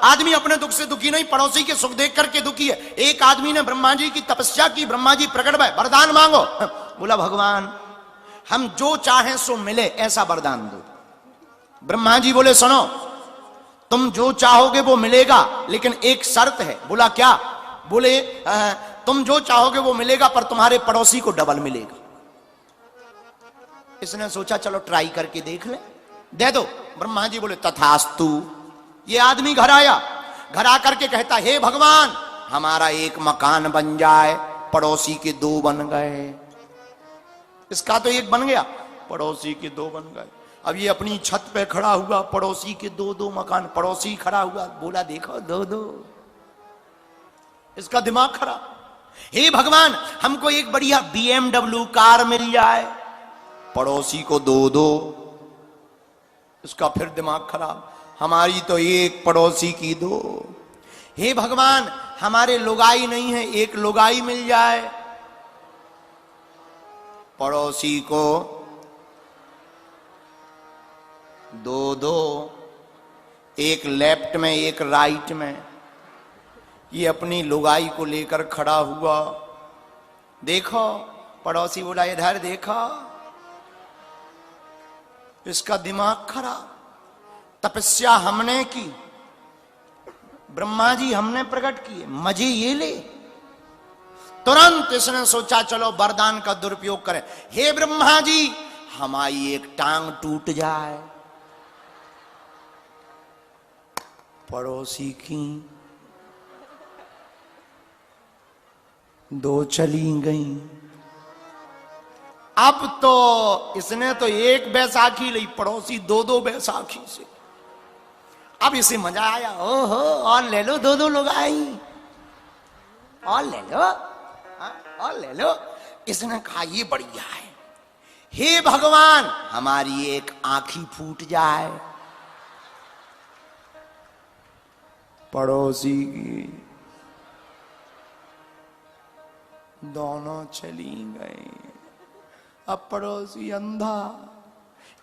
आदमी अपने दुख से दुखी नहीं, पड़ोसी के सुख देख करके दुखी है। एक आदमी ने ब्रह्मा जी की तपस्या की, ब्रह्मा जी प्रकट भय, वरदान मांगो। बोला भगवान हम जो चाहें सो मिले ऐसा वरदान दो। ब्रह्मा जी बोले सुनो, तुम जो चाहोगे वो मिलेगा, लेकिन एक शर्त है। बोला क्या? बोले तुम जो चाहोगे वो मिलेगा, पर तुम्हारे पड़ोसी को डबल मिलेगा। इसने सोचा चलो ट्राई करके देख ले, दे दो। ब्रह्मा जी बोले तथास्तु। ये आदमी घर आया, घर आकर के कहता हे भगवान हमारा एक मकान बन जाए, पड़ोसी के दो बन गए। इसका तो एक बन गया, पड़ोसी के दो बन गए। अब ये अपनी छत पे खड़ा हुआ, पड़ोसी के दो दो मकान, पड़ोसी खड़ा हुआ, बोला देखो दो दो। इसका दिमाग खराब। हे भगवान हमको एक बढ़िया BMW कार मिल जाए, पड़ोसी को दो दो। इसका फिर दिमाग खराब, हमारी तो एक पड़ोसी की दो। हे भगवान हमारे लुगाई नहीं है, एक लुगाई मिल जाए, पड़ोसी को दो दो। एक लेफ्ट में एक राइट में। ये अपनी लुगाई को लेकर खड़ा हुआ, देखो पड़ोसी बोला इधर देखो। इसका दिमाग खराब। तपस्या हमने की, ब्रह्मा जी हमने प्रकट किए, मजे ये ले। तुरंत इसने सोचा चलो वरदान का दुरुपयोग करें। हे ब्रह्मा जी हमारी एक टांग टूट जाए, पड़ोसी की दो चली गई। अब तो इसने तो एक बैसाखी ली, पड़ोसी दो दो बैसाखी से। अब इसे मजा आया, ओहो और ले लो, दो दो लोग आई, और ले लो, और ले लो। इसने कहा ये बढ़िया है। हे भगवान हमारी एक आंखी फूट जाए, पड़ोसी की दोनों चली गई। अब पड़ोसी अंधा।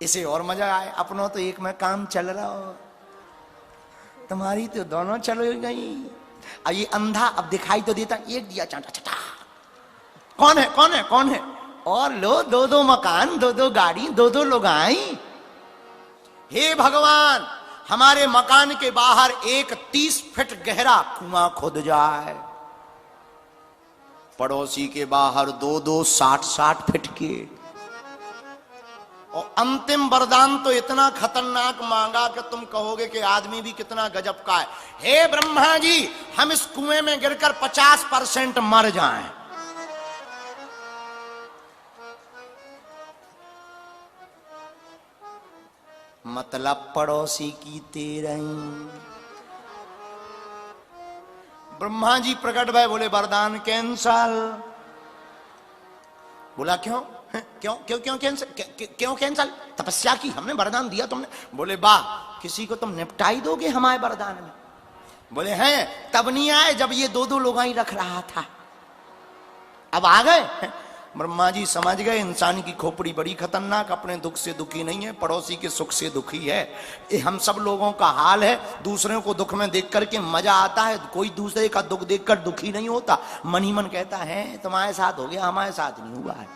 इसे और मजा आए, अपनों तो एक में काम चल रहा हो, तुम्हारी तो दोनों चल गई। अब ये अंधा अब दिखाई तो देता, एक दिया चाटा चटा, कौन है कौन है कौन है, और लो दो दो मकान, दो दो गाड़ी, दो दो लोग आई। हे भगवान हमारे मकान के बाहर एक 30 फीट गहरा कुआं खोद जाए, पड़ोसी के बाहर दो दो 60-60 फीट के। और अंतिम वरदान तो इतना खतरनाक मांगा कि तुम कहोगे कि आदमी भी कितना गजब का है। हे ब्रह्मा जी हम इस कुएं में गिरकर 50% मर जाएं। मतलब पड़ोसी की तेरही। ब्रह्मा जी प्रकट भय, बोले वरदान कैंसल। बोला क्यों क्यों क्यों क्यों कैंसल, क्यों कैंसल? तपस्या की हमने, वरदान दिया तुमने। बोले वाह किसी को तुम निपटाई दोगे हमारे वरदान में? बोले हैं तब नहीं आए जब ये दो दो लोग ही रख रहा था, अब आ गए। ब्रह्मा जी समझ गए इंसान की खोपड़ी बड़ी खतरनाक, अपने दुख से दुखी नहीं है, पड़ोसी के सुख से दुखी है। ये हम सब लोगों का हाल है। दूसरों को दुख में देख करके मजा आता है, कोई दूसरे का दुख देखकर दुखी नहीं होता। मन ही मन कहता है तुम्हारे साथ हो गया, हमारे साथ नहीं हुआ है।